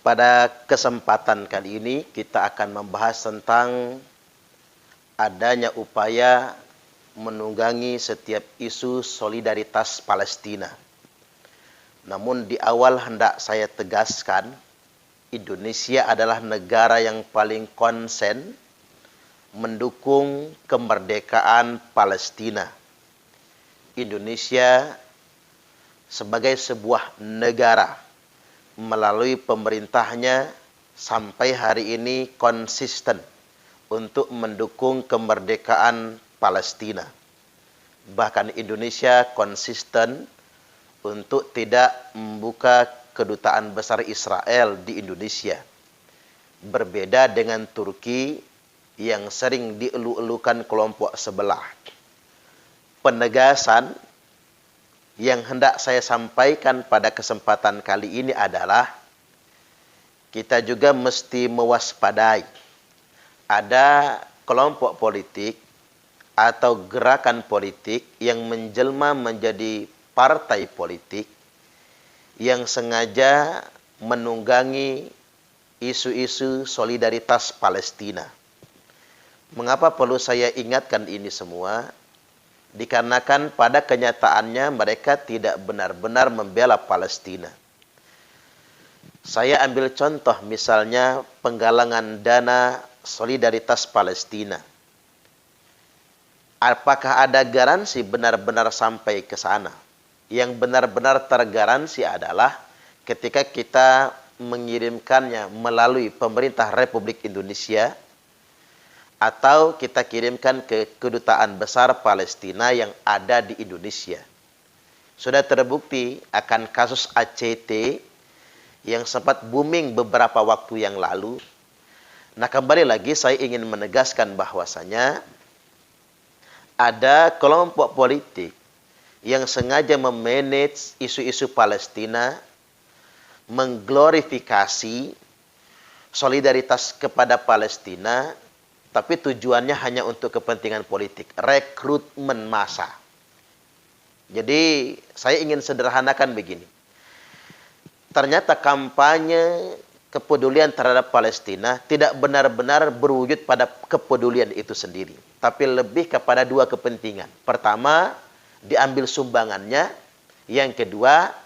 Pada kesempatan kali ini kita akan membahas tentang adanya upaya menunggangi setiap isu solidaritas Palestina. Namun di awal hendak saya tegaskan, Indonesia adalah negara yang paling konsen mendukung kemerdekaan Palestina. Indonesia sebagai sebuah negara melalui pemerintahnya sampai hari ini konsisten untuk mendukung kemerdekaan Palestina. Bahkan Indonesia konsisten untuk tidak membuka kedutaan besar Israel di Indonesia. Berbeda dengan Turki yang sering dielu-elukan kelompok sebelah. Penegasan yang hendak saya sampaikan pada kesempatan kali ini adalah kita juga mesti mewaspadai ada kelompok politik atau gerakan politik yang menjelma menjadi partai politik yang sengaja menunggangi isu-isu solidaritas Palestina. Mengapa perlu saya ingatkan ini semua? Dikarenakan pada kenyataannya mereka tidak benar-benar membela Palestina. Saya ambil contoh misalnya penggalangan dana solidaritas Palestina. Apakah ada garansi benar-benar sampai ke sana? Yang benar-benar tergaransi adalah ketika kita mengirimkannya melalui pemerintah Republik Indonesia atau kita kirimkan ke kedutaan besar Palestina yang ada di Indonesia. Sudah terbukti akan kasus ACT yang sempat booming beberapa waktu yang lalu. Nah, kembali lagi saya ingin menegaskan bahwasanya ada kelompok politik yang sengaja memanage isu-isu Palestina, mengglorifikasi solidaritas kepada Palestina, tapi tujuannya hanya untuk kepentingan politik, rekrutmen massa. Jadi saya ingin sederhanakan begini. Ternyata kampanye kepedulian terhadap Palestina tidak benar-benar berwujud pada kepedulian itu sendiri, tapi lebih kepada dua kepentingan. Pertama, diambil sumbangannya. Yang kedua,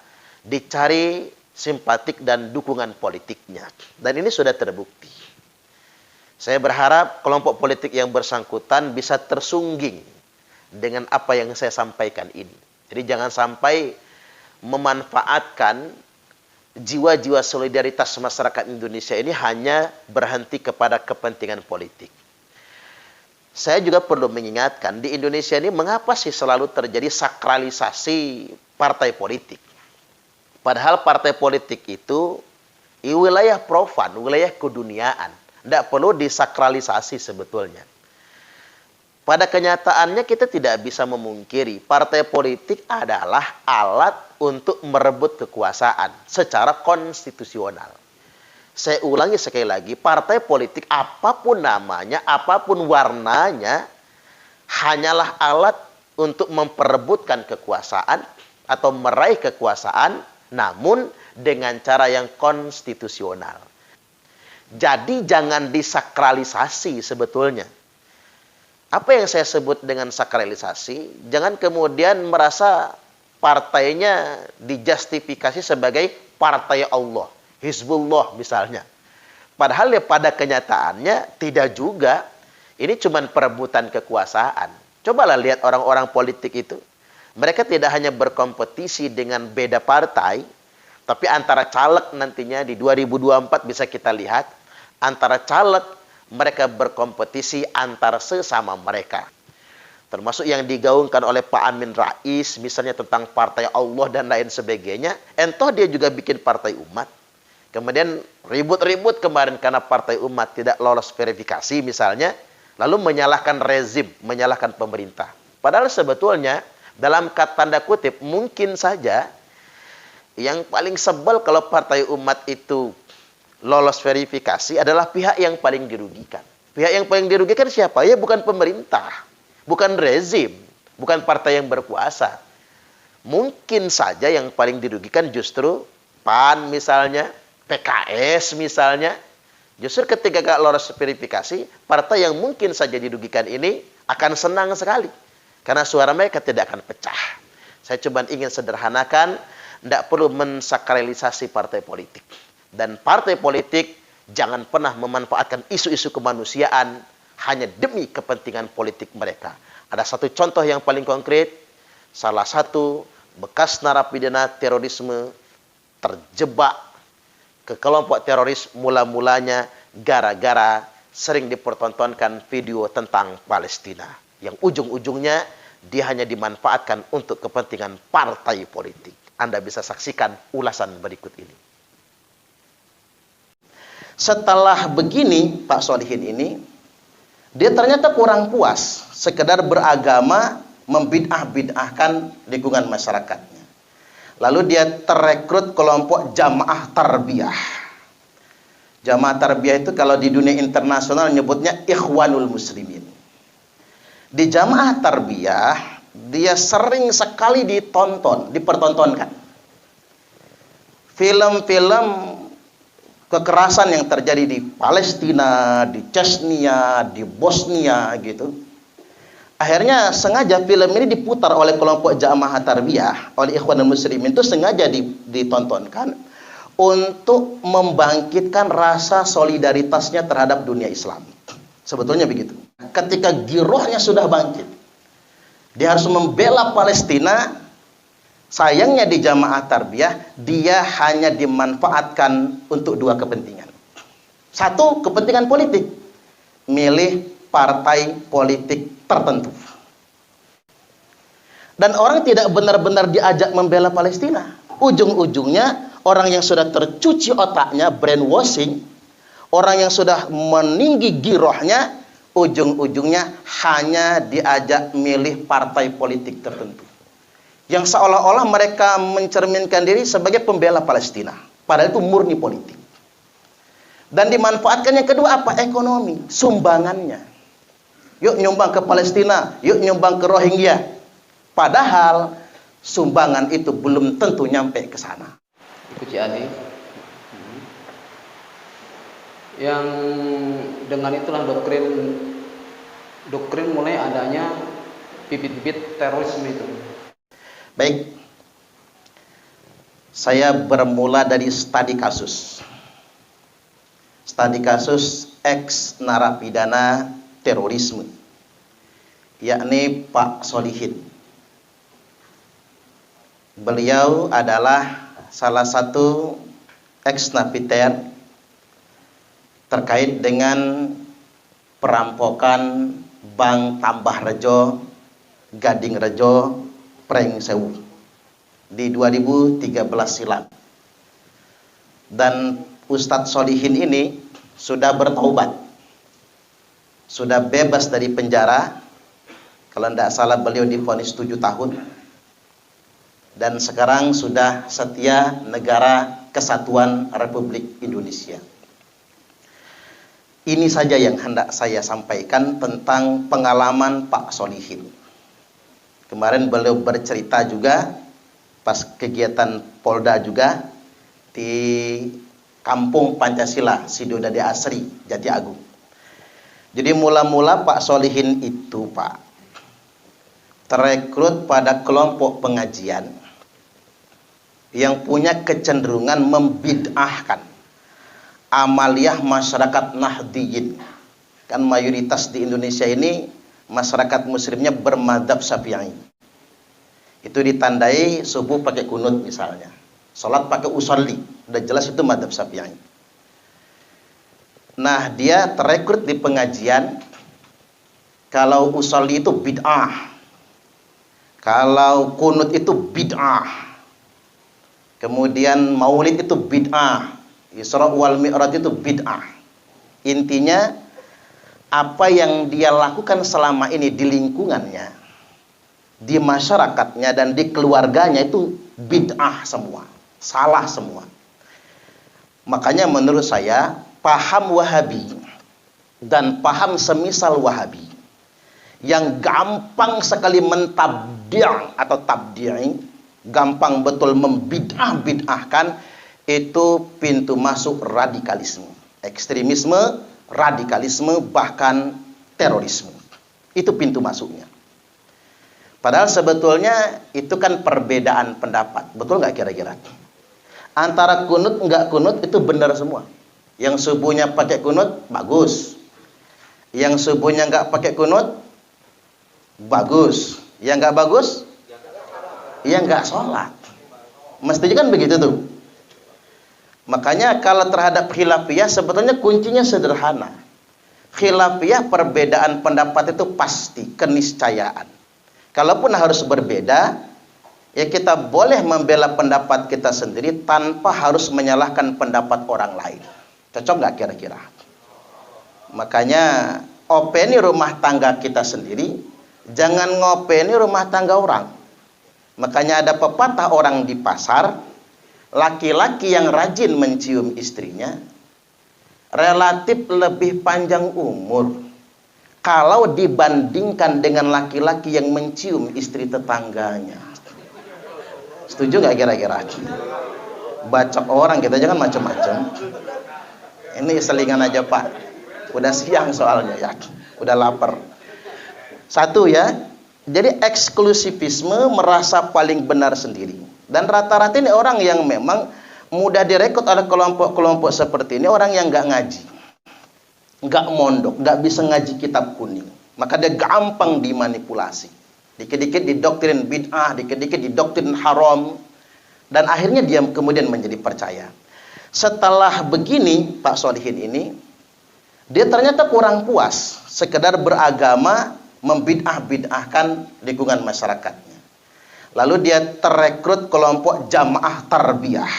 dicari simpatik dan dukungan politiknya. Dan ini sudah terbukti. Saya berharap kelompok politik yang bersangkutan bisa tersungging dengan apa yang saya sampaikan ini. Jadi jangan sampai memanfaatkan jiwa-jiwa solidaritas masyarakat Indonesia ini hanya berhenti kepada kepentingan politik. Saya juga perlu mengingatkan di Indonesia ini mengapa sih selalu terjadi sakralisasi partai politik. Padahal partai politik itu wilayah profan, wilayah keduniaan. Tidak perlu disakralisasi sebetulnya. Pada kenyataannya kita tidak bisa memungkiri partai politik adalah alat untuk merebut kekuasaan secara konstitusional. Saya ulangi sekali lagi, partai politik apapun namanya, apapun warnanya, hanyalah alat untuk memperebutkan kekuasaan atau meraih kekuasaan, namun dengan cara yang konstitusional. Jadi jangan disakralisasi sebetulnya. Apa yang saya sebut dengan sakralisasi? Jangan kemudian merasa partainya dijustifikasi sebagai partai Allah, Hizbullah misalnya. Padahal ya pada kenyataannya tidak juga. Ini cuma perebutan kekuasaan. Cobalah lihat orang-orang politik itu. Mereka tidak hanya berkompetisi dengan beda partai, tapi antara caleg nantinya di 2024 bisa kita lihat, antara caleg mereka berkompetisi antara sesama mereka. Termasuk yang digaungkan oleh Pak Amin Rais, misalnya tentang partai Allah dan lain sebagainya. Entah dia juga bikin partai umat. Kemudian ribut-ribut kemarin karena partai umat tidak lolos verifikasi misalnya. Lalu menyalahkan rezim, menyalahkan pemerintah. Padahal sebetulnya dalam tanda kutip mungkin saja yang paling sebel kalau partai umat itu lolos verifikasi adalah pihak yang paling dirugikan. Pihak yang paling dirugikan siapa? Ya bukan pemerintah, bukan rezim, bukan partai yang berkuasa. Mungkin saja yang paling dirugikan justru PAN misalnya, PKS misalnya. Justru ketika gak lolos verifikasi, partai yang mungkin saja dirugikan ini akan senang sekali. Karena suara mereka tidak akan pecah. Saya cuma ingin sederhanakan, tidak perlu mensakralisasi partai politik. Dan partai politik jangan pernah memanfaatkan isu-isu kemanusiaan hanya demi kepentingan politik mereka. Ada satu contoh yang paling konkret, salah satu bekas narapidana terorisme terjebak ke kelompok teroris mula-mulanya gara-gara sering dipertontonkan video tentang Palestina. Yang ujung-ujungnya dia hanya dimanfaatkan untuk kepentingan partai politik. Anda bisa saksikan ulasan berikut ini. Setelah begini, Pak Solihin ini, dia ternyata kurang puas sekedar beragama membid'ah-bid'ahkan lingkungan masyarakatnya. Lalu dia terekrut kelompok jamaah tarbiyah. Jamaah tarbiyah itu kalau di dunia internasional nyebutnya Ikhwanul Muslimin. Di jamaah tarbiyah, dia sering sekali dipertontonkan. Film-film kekerasan yang terjadi di Palestina, di Chechnya, di Bosnia gitu. Akhirnya sengaja film ini diputar oleh kelompok jamaah tarbiyah, oleh Ikhwanul Muslimin itu sengaja ditontonkan untuk membangkitkan rasa solidaritasnya terhadap dunia Islam. Sebetulnya begitu. Ketika girohnya sudah bangkit, dia harus membela Palestina. Sayangnya di jamaah tarbiyah, dia hanya dimanfaatkan untuk dua kepentingan. Satu, kepentingan politik. Milih partai politik tertentu. Dan orang tidak benar-benar diajak membela Palestina. Ujung-ujungnya, orang yang sudah tercuci otaknya, brainwashing, orang yang sudah meninggi girohnya, ujung-ujungnya hanya diajak milih partai politik tertentu. Yang seolah-olah mereka mencerminkan diri sebagai pembela Palestina. Padahal itu murni politik. Dan dimanfaatkan yang kedua apa? Ekonomi, sumbangannya. Yuk nyumbang ke Palestina, yuk nyumbang ke Rohingya. Padahal sumbangan itu belum tentu nyampe ke sana. Ikuti Adi. Yang dengan itulah doktrin mulai adanya bibit-bibit terorisme itu. Baik. Saya bermula dari studi kasus. Studi kasus ex narapidana terorisme, yakni Pak Solihin. Beliau adalah salah satu ex-napiter terkait dengan perampokan Bank Tambah Rejo, Gading Rejo, Preng Sewu di 2013 silam. Dan Ustadz Solihin ini sudah bertaubat. Sudah bebas dari penjara. Kalau tidak salah beliau divonis 7 tahun. Dan sekarang sudah setia negara Kesatuan Republik Indonesia. Ini saja yang hendak saya sampaikan tentang pengalaman Pak Solihin. Kemarin beliau bercerita juga pas kegiatan Polda juga di Kampung Pancasila, Sidodadi Asri, Jati Agung. Jadi mula-mula Pak Solihin itu Pak terekrut pada kelompok pengajian yang punya kecenderungan membid'ahkan amaliyah masyarakat Nahdiyin. Kan mayoritas di Indonesia ini masyarakat muslimnya bermadzhab Syafi'i. Itu ditandai subuh pakai kunut misalnya, salat pakai usolli, udah jelas itu madzhab Syafi'i. Nah, dia terekrut di pengajian kalau usolli itu bid'ah, kalau kunut itu bid'ah, kemudian maulid itu bid'ah, Isra wal Mi'raj itu bid'ah. Intinya apa yang dia lakukan selama ini di lingkungannya, di masyarakatnya dan di keluarganya itu bid'ah semua, salah semua. Makanya menurut saya paham Wahabi dan paham semisal Wahabi yang gampang sekali mentabdi' atau tabdi'i, gampang betul membid'ah-bid'ahkan, itu pintu masuk radikalisme, ekstremisme, radikalisme, bahkan terorisme. Itu pintu masuknya. Padahal sebetulnya itu kan perbedaan pendapat. Betul nggak kira-kira? Antara kunut nggak kunut itu benar semua. Yang subuhnya pakai kunut, bagus. Yang subuhnya nggak pakai kunut, bagus. Yang nggak bagus, ya nggak sholat. Mestinya kan begitu tuh. Makanya kalau terhadap khilafiyah sebetulnya kuncinya sederhana. Khilafiyah perbedaan pendapat itu pasti keniscayaan. Kalaupun harus berbeda, ya kita boleh membela pendapat kita sendiri tanpa harus menyalahkan pendapat orang lain. Cocok nggak kira-kira? Makanya openi rumah tangga kita sendiri, jangan ngopeni rumah tangga orang. Makanya ada pepatah orang di pasar, laki-laki yang rajin mencium istrinya relatif lebih panjang umur kalau dibandingkan dengan laki-laki yang mencium istri tetangganya. Setuju nggak kira-kira? Bacok orang kita jangan macam-macam. Ini selingan aja Pak. Udah siang soalnya ya. Udah lapar. Satu ya. Jadi eksklusivisme merasa paling benar sendiri. Dan rata-rata ini orang yang memang mudah direkrut oleh kelompok-kelompok seperti ini, orang yang nggak ngaji, nggak mondok, nggak bisa ngaji kitab kuning. Maka dia gampang dimanipulasi. Dikit-dikit didoktrin bid'ah, dikit-dikit didoktrin haram. Dan akhirnya dia kemudian menjadi percaya. Setelah begini, Pak Solihin ini, dia ternyata kurang puas sekedar beragama, membid'ah-bid'ahkan lingkungan masyarakatnya. Lalu dia terekrut kelompok jamaah tarbiyah.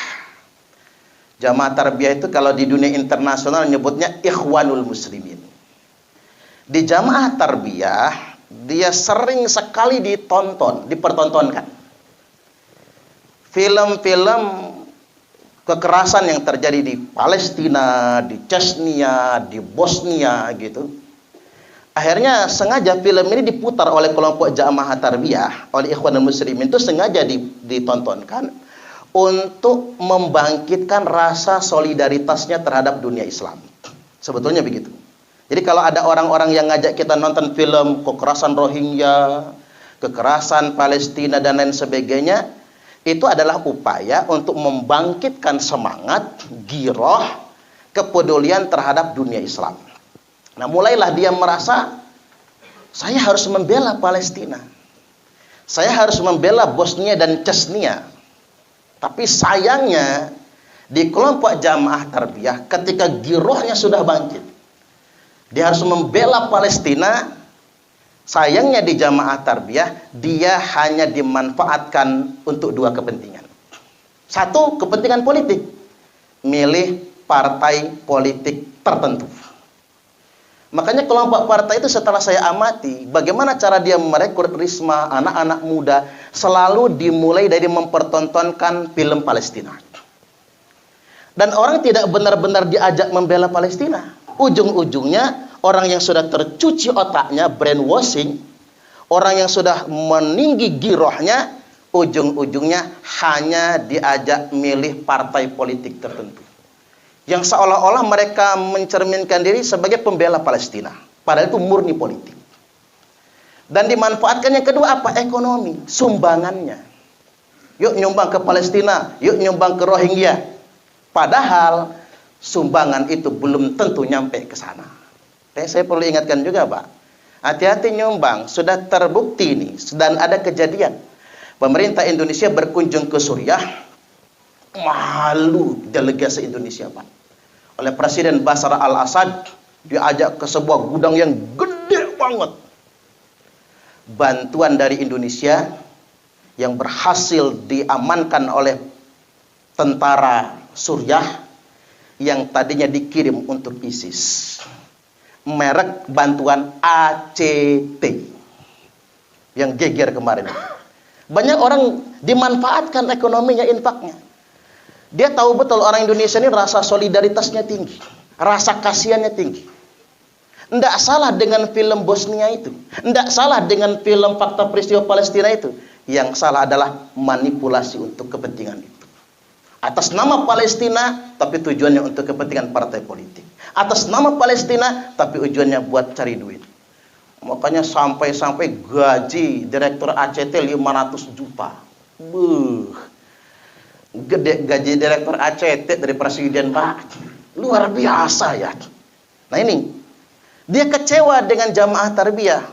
Jamaah tarbiyah itu kalau di dunia internasional nyebutnya ikhwanul muslimin. Di jamaah tarbiyah dia sering sekali dipertontonkan film-film kekerasan yang terjadi di Palestina, di Chechnya, di Bosnia gitu. Akhirnya sengaja film ini diputar oleh kelompok jamaah tarbiyah, oleh ikhwanul muslimin itu sengaja ditontonkan untuk membangkitkan rasa solidaritasnya terhadap dunia Islam. Sebetulnya begitu. Jadi kalau ada orang-orang yang ngajak kita nonton film kekerasan Rohingya, kekerasan Palestina dan lain sebagainya, itu adalah upaya untuk membangkitkan semangat, giroh, kepedulian terhadap dunia Islam. Nah, mulailah dia merasa saya harus membela Palestina. Saya harus membela Bosnia dan Chechnya. Tapi sayangnya di kelompok jamaah tarbiyah ketika girohnya sudah bangkit, dia harus membela Palestina. Sayangnya di jamaah tarbiyah dia hanya dimanfaatkan untuk dua kepentingan. Satu, kepentingan politik, milih partai politik tertentu. Makanya kelompok partai itu setelah saya amati, bagaimana cara dia merekrut Risma, anak-anak muda, selalu dimulai dari mempertontonkan film Palestina. Dan orang tidak benar-benar diajak membela Palestina. Ujung-ujungnya, orang yang sudah tercuci otaknya, brainwashing, orang yang sudah meninggi girohnya, ujung-ujungnya hanya diajak milih partai politik tertentu. Yang seolah-olah mereka mencerminkan diri sebagai pembela Palestina. Padahal itu murni politik. Dan dimanfaatkan yang kedua apa? Ekonomi, sumbangannya. Yuk nyumbang ke Palestina, yuk nyumbang ke Rohingya. Padahal sumbangan itu belum tentu nyampe ke sana. Saya perlu ingatkan juga Pak. Hati-hati nyumbang, sudah terbukti ini. Dan ada kejadian. Pemerintah Indonesia berkunjung ke Suriah. Malu delegasi Indonesia Pak. Oleh Presiden Bashar al-Assad diajak ke sebuah gudang yang gede banget. Bantuan dari Indonesia yang berhasil diamankan oleh tentara Suriah yang tadinya dikirim untuk ISIS. Merek bantuan ACT yang geger kemarin. Banyak orang dimanfaatkan ekonominya, infaknya. Dia tahu betul orang Indonesia ini rasa solidaritasnya tinggi, rasa kasihannya tinggi. Tidak salah dengan film Bosnia itu, tidak salah dengan film fakta peristiwa Palestina itu. Yang salah adalah manipulasi untuk kepentingan itu. Atas nama Palestina, tapi tujuannya untuk kepentingan partai politik. Atas nama Palestina, tapi tujuannya buat cari duit. Makanya sampai-sampai gaji direktur ACT 500 juta. Gede gaji direktur ACT dari presiden, Pak. Luar biasa ya. Nah ini, dia kecewa dengan jamaah tarbiyah.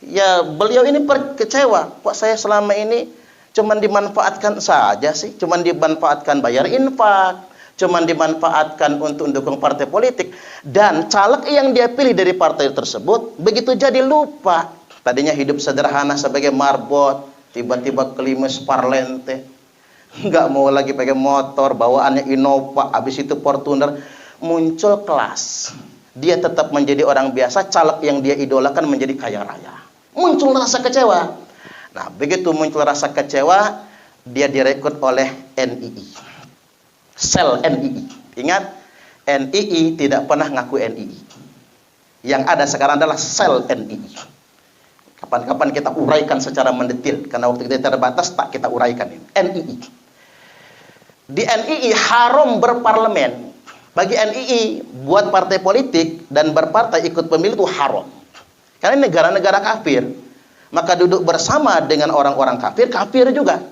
Ya beliau ini kecewa. Kok saya selama ini cuman dimanfaatkan saja sih, cuman dimanfaatkan bayar infak, cuman dimanfaatkan untuk mendukung partai politik, dan caleg yang dia pilih dari partai tersebut begitu jadi lupa. Tadinya hidup sederhana sebagai marbot, tiba-tiba kelimis parlente, nggak mau lagi pakai motor, bawaannya Innova, habis itu Fortuner, muncul kelas. Dia tetap menjadi orang biasa, caleg yang dia idolakan menjadi kaya raya. Muncul rasa kecewa. Nah, begitu muncul rasa kecewa, dia direkrut oleh NII. Sel NII. Ingat, NII tidak pernah ngaku NII. Yang ada sekarang adalah sel NII. Kapan-kapan kita uraikan secara mendetil, karena waktu kita terbatas, tak kita uraikan ini. NII. Di NII haram berparlemen. Bagi NII, buat partai politik dan berpartai ikut pemilu itu haram. Karena ini negara-negara kafir. Maka duduk bersama dengan orang-orang kafir, kafir juga.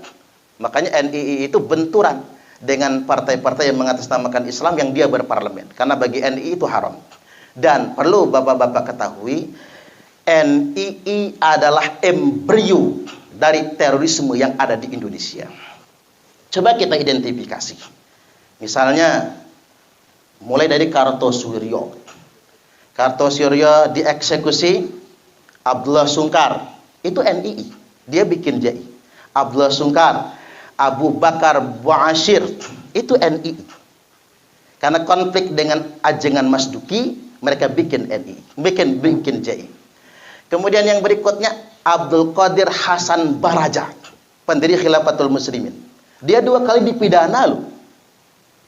Makanya NII itu benturan dengan partai-partai yang mengatasnamakan Islam yang dia berparlemen. Karena bagi NII itu haram. Dan perlu bapak-bapak ketahui, NII adalah embrio dari terorisme yang ada di Indonesia. Coba kita identifikasi. Misalnya, mulai dari Kartosuryo. Kartosuryo dieksekusi, Abdullah Sungkar. Itu NII, dia bikin JI. Abdullah Sungkar, Abu Bakar Ba'asyir, itu NII. Karena konflik dengan ajengan Mas Duki, mereka bikin NII, bikin JI. Kemudian yang berikutnya, Abdul Qadir Hasan Baraja, pendiri Khilafatul Muslimin. Dia 2 kali dipidana loh.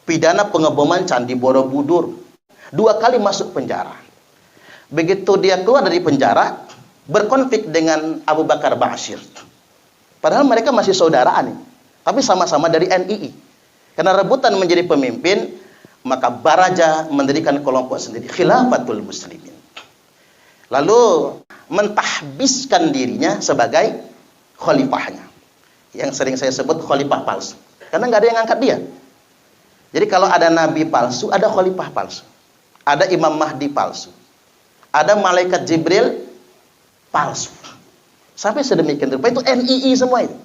Pidana pengeboman Candi Borobudur. 2 kali masuk penjara. Begitu dia keluar dari penjara, berkonflik dengan Abu Bakar Ba'asyir. Padahal mereka masih saudaraan, tapi sama-sama dari NII. Karena rebutan menjadi pemimpin, maka Baraja mendirikan kelompok sendiri, Khilafatul Muslimin. Lalu mentahbiskan dirinya sebagai khalifahnya, yang sering saya sebut khalifah palsu. Karena nggak ada yang ngangkat dia. Jadi kalau ada nabi palsu, ada khalifah palsu, ada Imam Mahdi palsu, ada malaikat Jibril palsu. Sampai sedemikian rupa, itu NII semua itu.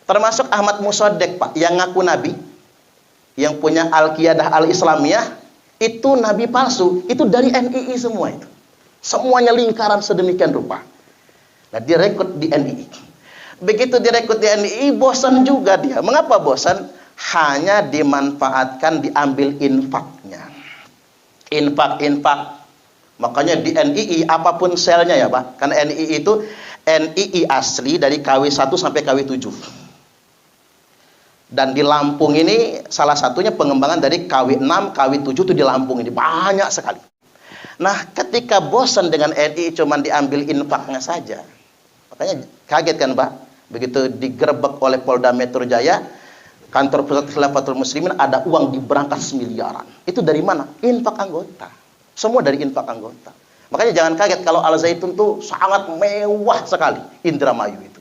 Termasuk Ahmad Musaddiq, Pak, yang ngaku nabi, yang punya Al-Qiyadah Al-Islamiyah, itu nabi palsu, itu dari NII semua itu. Semuanya lingkaran sedemikian rupa. Nah, direkrut di NII. Begitu direkrut di NII, bosan juga dia. Mengapa bosan? Hanya dimanfaatkan, diambil infaknya. Infak. Makanya di NII apapun selnya ya Pak. Karena NII itu NII asli dari KW1 sampai KW7. Dan di Lampung ini salah satunya pengembangan dari KW6, KW7 itu di Lampung ini banyak sekali. Nah, ketika bosan dengan NII cuman diambil infaknya saja. Makanya kaget kan Pak. Begitu digerebek oleh Polda Metro Jaya, kantor pusat Khilafatul Muslimin, ada uang diberangkas miliaran. Itu dari mana? Infak anggota. Semua dari infak anggota. Makanya jangan kaget kalau Al Zaitun tuh sangat mewah sekali, Indramayu itu.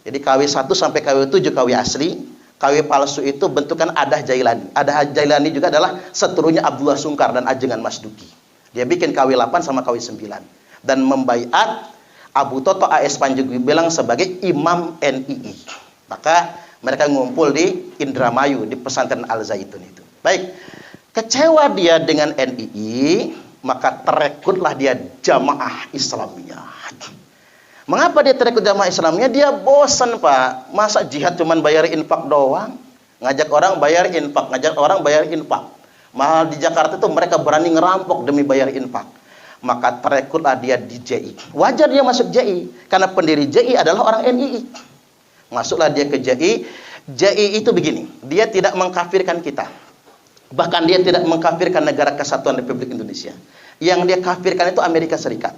Jadi KW1 sampai KW7 KW asli, KW palsu itu bentukan Adah Jailani. Adah Jailani juga adalah seterunya Abdullah Sungkar dan ajengan Mas Duki. Dia bikin KW8 sama KW9 dan membaiat Abu Toto AS Panji Gumilang sebagai imam NII. Maka mereka ngumpul di Indramayu di pesantren Al Zaitun itu. Baik. Kecewa dia dengan NII, maka terekrutlah dia Jamaah Islamiyah. Mengapa dia terekrut Jamaah Islamiyah? Dia bosan Pak. Masa jihad cuman bayar infak doang? Ngajak orang bayar infak, ngajak orang bayar infak. Mahal di Jakarta itu mereka berani ngerampok demi bayar infak. Maka terekrutlah dia di JI. Wajar dia masuk JI, karena pendiri JI adalah orang NII. Masuklah dia ke JI. JI itu begini, dia tidak mengkafirkan kita. Bahkan dia tidak mengkafirkan negara kesatuan Republik Indonesia. Yang dia kafirkan itu Amerika Serikat.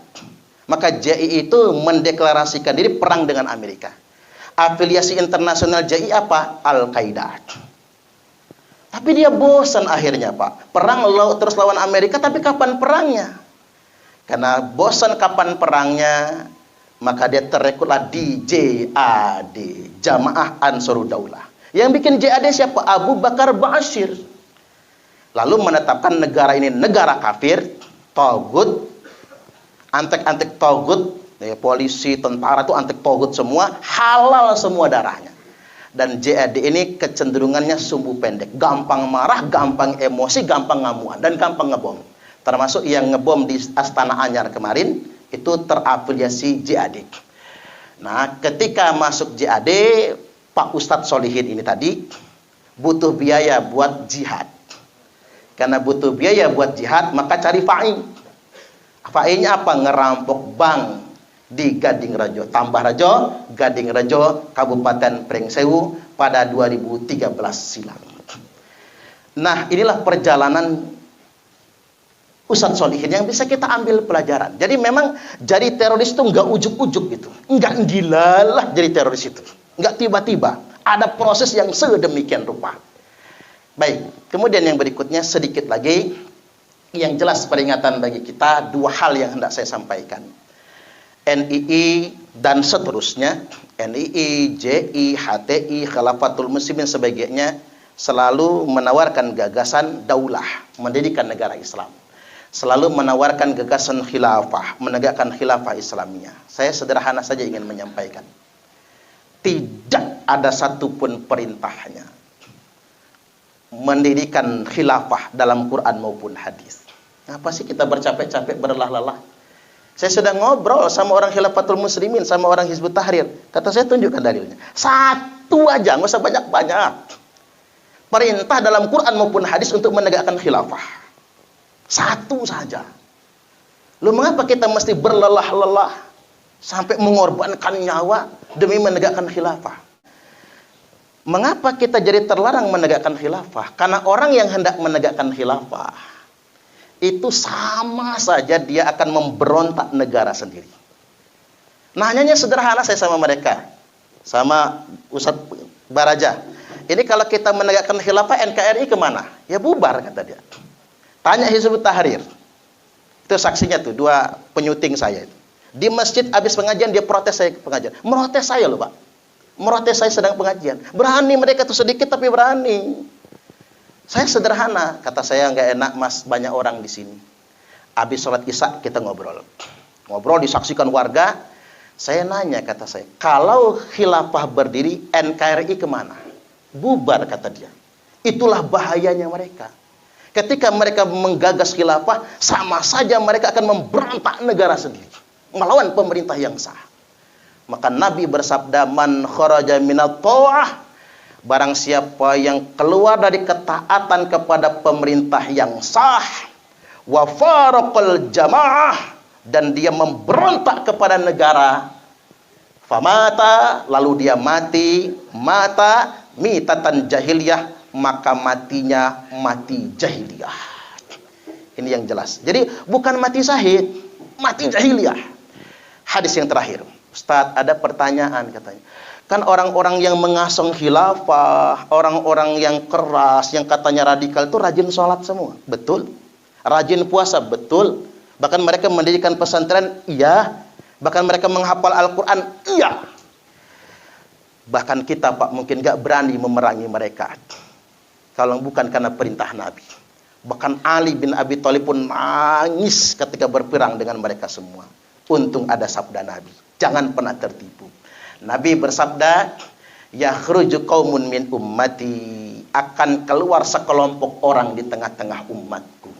Maka JI itu mendeklarasikan diri perang dengan Amerika. Afiliasi internasional JI apa? Al-Qaeda. Tapi dia bosan akhirnya, Pak. Perang terus lawan Amerika, tapi kapan perangnya? Karena bosan kapan perangnya, maka dia terekrutlah di JAD, Jamaah Ansarud Daulah. Yang bikin JAD siapa? Abu Bakar Ba'asyir. Lalu menetapkan negara ini negara kafir, togut, antek-antek togut, polisi, tentara itu antek togut semua, halal semua darahnya. Dan JAD ini kecenderungannya sumbu pendek, gampang marah, gampang emosi, gampang ngamuan, dan gampang ngebom. Termasuk yang ngebom di Astana Anyar kemarin, itu terafiliasi JAD. Nah, ketika masuk JAD, Pak Ustadz Solihin ini tadi, butuh biaya buat jihad. Karena butuh biaya buat jihad, maka cari fa'i. Fa'inya apa? Ngerampok bank di Gading Rejo, Tambah Rejo, Gading Rejo, Kabupaten Pringsewu pada 2013 silam. Nah, inilah perjalanan Ustadz Solihin yang bisa kita ambil pelajaran. Jadi memang jadi teroris itu nggak ujuk-ujuk gitu, nggak gila lah jadi teroris itu, nggak tiba-tiba. Ada proses yang sedemikian rupa. Baik, kemudian yang berikutnya sedikit lagi yang jelas peringatan bagi kita, dua hal yang hendak saya sampaikan. NII dan seterusnya, NII, JI, HTI, Khilafatul Muslimin sebagainya selalu menawarkan gagasan daulah, mendirikan negara Islam. Selalu menawarkan gagasan khilafah, menegakkan khilafah Islamiyah. Saya sederhana saja ingin menyampaikan. Tidak ada satupun perintahnya mendirikan khilafah dalam Quran maupun hadis. Apa sih kita bercapek-capek berlelah-lelah? Saya sedang ngobrol sama orang Khilafatul Muslimin, sama orang Hizbut Tahrir. Kata saya, tunjukkan dalilnya. Satu aja, nggak usah banyak-banyak. Perintah dalam Quran maupun hadis untuk menegakkan khilafah. Satu saja. Loh, mengapa kita mesti berlelah-lelah sampai mengorbankan nyawa demi menegakkan khilafah? Mengapa kita jadi terlarang menegakkan khilafah? Karena orang yang hendak menegakkan khilafah itu sama saja dia akan memberontak negara sendiri. Nanyanya sederhana saya sama mereka, sama Ustadz Baraja. Ini kalau kita menegakkan khilafah, NKRI kemana? Ya bubar, kata dia. Tanya Hizbut Tahrir. Itu saksinya tuh, dua penyuting saya itu. Di masjid habis pengajian dia protes saya pengajian. Merotes saya loh, Pak. Merotes saya sedang pengajian. Berani mereka tuh, sedikit tapi berani. Saya sederhana, kata saya, nggak enak mas, banyak orang di sini. Habis sholat isya kita ngobrol. Ngobrol disaksikan warga. Saya nanya, kata saya, kalau khilafah berdiri, NKRI kemana? Bubar, kata dia. Itulah bahayanya mereka. Ketika mereka menggagas khilafah, sama saja mereka akan memberontak negara sendiri, melawan pemerintah yang sah. Maka Nabi bersabda, man kharaja minat ta'ah, barang siapa yang keluar dari ketaatan kepada pemerintah yang sah, wa faraqal jamaah, dan dia memberontak kepada negara, famata, lalu dia mati, mata mitatan jahiliyah, maka matinya mati jahiliyah. Ini yang jelas. Jadi bukan mati syahid, mati jahiliyah. Hadis yang terakhir, Ustaz, ada pertanyaan katanya. Kan orang-orang yang mengasong khilafah, orang-orang yang keras, yang katanya radikal itu rajin sholat semua. Betul. Rajin puasa. Betul. Bahkan mereka mendirikan pesantren. Iya. Bahkan mereka menghafal Al-Quran. Iya. Bahkan kita, Pak, mungkin gak berani memerangi mereka kalau bukan karena perintah Nabi. Bahkan Ali bin Abi Thalib pun nangis ketika berperang dengan mereka semua. Untung ada sabda Nabi. Jangan pernah tertipu. Nabi bersabda, yakhruju qaumun min ummati, akan keluar sekelompok orang di tengah-tengah umatku.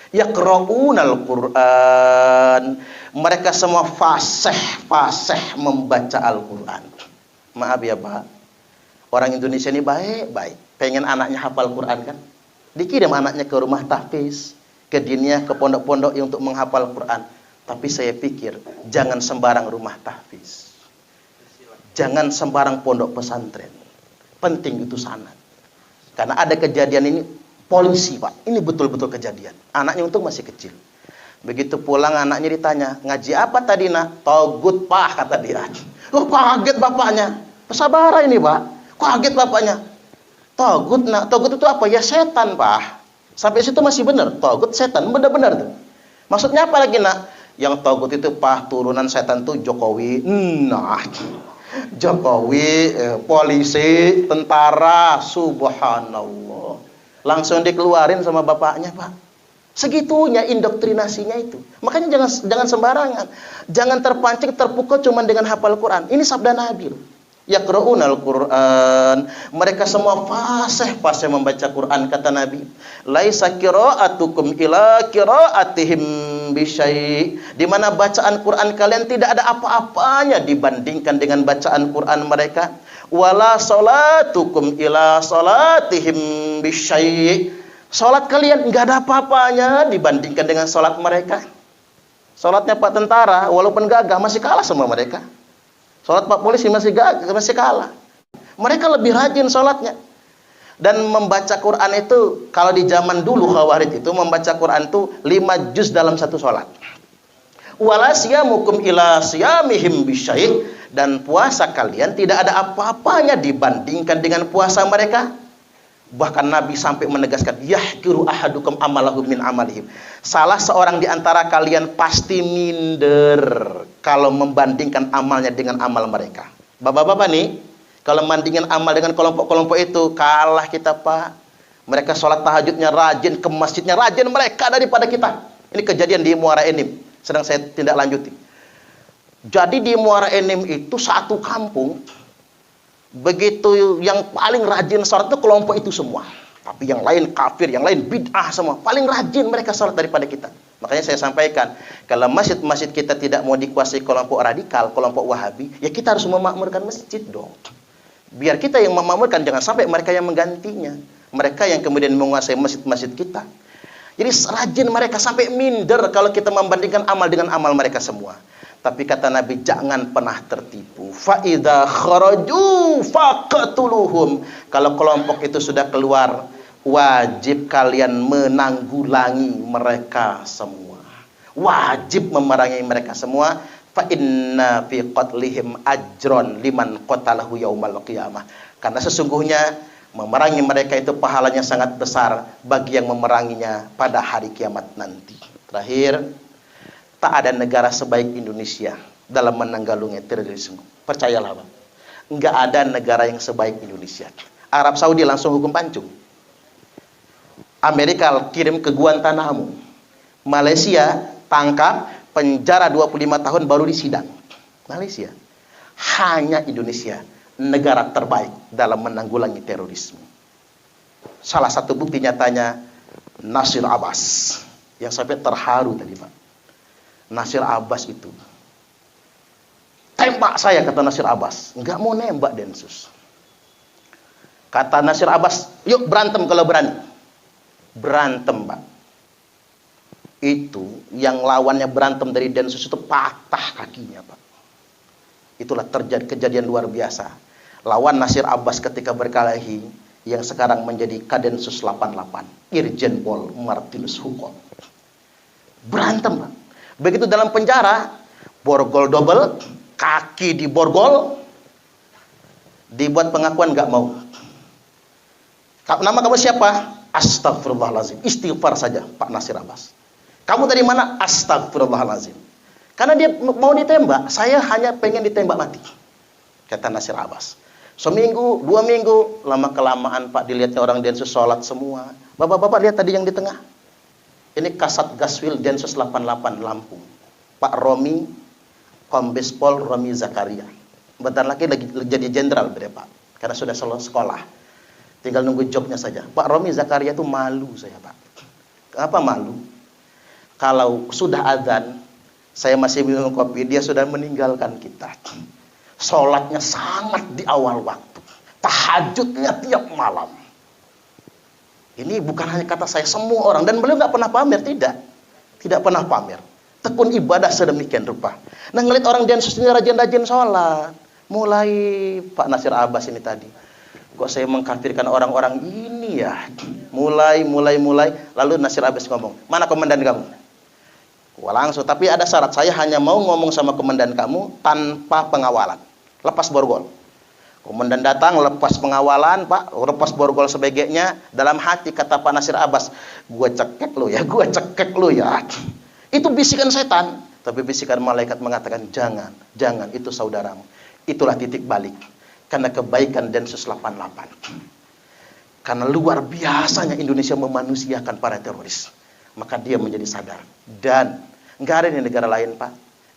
Yaqra'unal Qur'an, mereka semua fasih membaca Al-Qur'an. Maaf ya, Pak. Orang Indonesia ini baik-baik, pengen anaknya hafal Qur'an kan? Dikirim anaknya ke rumah tahfiz, ke dinia, ke pondok-pondok untuk menghafal Qur'an. Tapi saya pikir jangan sembarang rumah tahfiz. Jangan sembarang pondok pesantren. Penting itu sanad. Karena ada kejadian ini, polisi, Pak. Ini betul-betul kejadian. Anaknya untung masih kecil. Begitu pulang anaknya ditanya, ngaji apa tadi nak? Togut, Pak, kata dia. Oh, kaget bapaknya. Pesabara ini, Pak. Kaget bapaknya. Togut, nah togut itu apa? Ya setan, Pak. Sampai situ masih benar. Togut setan, benar-benar tuh. Maksudnya apa lagi, nak? Yang togut itu, Pak, turunan setan tuh Jokowi. Nah, Jokowi, polisi, tentara, subhanallah. Langsung dikeluarin sama bapaknya, Pak. Segitunya indoktrinasinya itu. Makanya jangan sembarangan. Jangan terpancing, terpukul cuma dengan hafal Quran. Ini sabda Nabi loh. Yaqra'unal Qur'an. Mereka semua fasih membaca Quran, kata Nabi. Laisa qira'atukum ila qira'atihim bisyai'. Di mana bacaan Quran kalian tidak ada apa-apanya dibandingkan dengan bacaan Quran mereka. Wala salatukum ila salatihim bisyai'. Salat kalian enggak ada apa-apanya dibandingkan dengan salat mereka. Salatnya Pak tentara walaupun gagah masih kalah sama mereka. Salat Pak polisi masih kalah. Mereka lebih rajin salatnya. Dan membaca Quran itu, kalau di zaman dulu Khawarij itu membaca Quran itu 5 juz dalam satu salat. Wala siyamukum ila siyamihim bisyai'. Dan puasa kalian tidak ada apa-apanya dibandingkan dengan puasa mereka. Bahkan Nabi sampai menegaskan, yahkiru ahadukum amalahu min amalihim. Salah seorang di antara kalian pasti minder kalau membandingkan amalnya dengan amal mereka. Bapak-bapak nih, kalau membandingkan amal dengan kelompok-kelompok itu, kalah kita, Pak. Mereka sholat tahajudnya rajin, ke masjidnya rajin mereka daripada kita. Ini kejadian di Muara Enim, sedang saya tindak lanjuti. Jadi di Muara Enim itu satu kampung, begitu yang paling rajin sholat itu kelompok itu semua. Tapi yang lain kafir, yang lain bid'ah semua. Paling rajin mereka sholat daripada kita. Makanya saya sampaikan, kalau masjid-masjid kita tidak mau dikuasai kelompok radikal, kelompok wahabi, ya kita harus memakmurkan masjid dong. Biar kita yang memakmurkan, jangan sampai mereka yang menggantinya. Mereka yang kemudian menguasai masjid-masjid kita. Jadi rajin mereka sampai minder kalau kita membandingkan amal dengan amal mereka semua. Tapi kata Nabi, jangan pernah tertipu. Fa idza kharaju faqtuluhum. Kalau kelompok itu sudah keluar, wajib kalian menanggulangi mereka semua. Wajib memerangi mereka semua. Fa inna fi qatlihim ajron liman qatalahu yaumal qiyamah. Karena sesungguhnya memerangi mereka itu pahalanya sangat besar bagi yang memeranginya pada hari kiamat nanti. Terakhir, tak ada negara sebaik Indonesia dalam menanggulangi terorisme. Percayalah, Bang. Enggak ada negara yang sebaik Indonesia. Arab Saudi langsung hukum pancung. Amerika kirim ke Guantanamo. Malaysia tangkap, penjara 25 tahun baru disidang. Malaysia. Hanya Indonesia negara terbaik dalam menanggulangi terorisme. Salah satu bukti nyatanya Nasir Abbas yang sampai terharu tadi, Pak. Nasir Abbas itu tembak saya, kata Nasir Abbas. Enggak mau nembak Densus. Kata Nasir Abbas, yuk berantem kalau berani. Berantem, Pak. Itu yang lawannya berantem dari Densus itu patah kakinya, Pak. Itulah terjadi kejadian luar biasa. Lawan Nasir Abbas ketika berkelahi yang sekarang menjadi Kadensus 88, Irjen Pol Martinus Hukum. Berantem, Pak. Begitu dalam penjara, borgol double, kaki diborgol, dibuat pengakuan nggak mau. Nama kamu siapa? Astagfirullahaladzim. Istighfar saja, Pak Nasir Abbas. Kamu dari mana? Astagfirullahaladzim. Karena dia mau ditembak, saya hanya pengen ditembak mati, kata Nasir Abbas. Seminggu, 2 minggu, lama-kelamaan Pak dilihatnya orang Densus sholat semua. Bapak-bapak lihat tadi yang di tengah. Ini Kasat Gaswil Densus 88 Lampung. Pak Romi, Kombes Pol Romi Zakaria. Bentar lagi jadi jenderal beliau, Pak. Karena sudah selesai sekolah. Tinggal nunggu jobnya saja. Pak Romi Zakaria itu malu saya, Pak. Kenapa malu? Kalau sudah azan, saya masih minum kopi, dia sudah meninggalkan kita. Sholatnya sangat di awal waktu. Tahajudnya tiap malam. Ini bukan hanya kata saya, semua orang. Dan beliau nggak pernah pamer, tidak pernah pamer. Tekun ibadah sedemikian rupa. Nah, ngeliat orang Densus ini rajin-rajin sholat. Mulai Pak Nasir Abbas ini tadi, kok saya mengkafirkan orang-orang ini ya. Mulai. Lalu Nasir Abbas ngomong, mana komandan kamu? Wah, langsung, tapi ada syarat, saya hanya mau ngomong sama komandan kamu tanpa pengawalan. Lepas borgol. Komandan datang, lepas pengawalan, Pak, lepas borgol sebagainya. Dalam hati kata Pak Nasir Abbas, gua cekek lo ya, gua cekek lo ya. Itu bisikan setan. Tapi bisikan malaikat mengatakan, jangan, jangan, itu saudaramu. Itulah titik balik. Karena kebaikan Densus 88. Karena luar biasanya Indonesia memanusiakan para teroris. Maka dia menjadi sadar. Dan nggak ada di negara lain, Pak.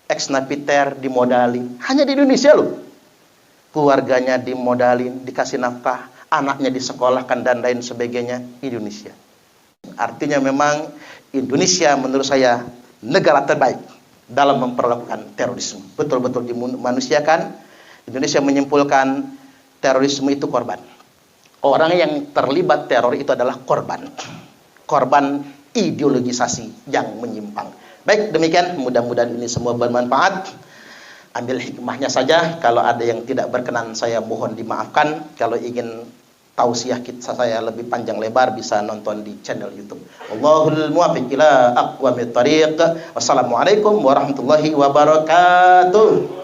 Ex-napiter dimodali. Hanya di Indonesia loh. Keluarganya dimodalin, dikasih nafkah, anaknya disekolahkan dan lain sebagainya. Indonesia. Artinya memang Indonesia menurut saya negara terbaik dalam memperlakukan terorisme. Betul-betul dimanusiakan. Indonesia menyimpulkan terorisme itu korban. Orang yang terlibat teror itu adalah korban. Korban ideologisasi yang menyimpang. Baik, demikian. Mudah-mudahan ini semua bermanfaat. Ambil hikmahnya saja. Kalau ada yang tidak berkenan, saya mohon dimaafkan. Kalau ingin tausiah kita saya lebih panjang lebar, bisa nonton di channel YouTube. Wallahul muwaffiq ila aqwamit thariq. Wassalamualaikum warahmatullahi wabarakatuh.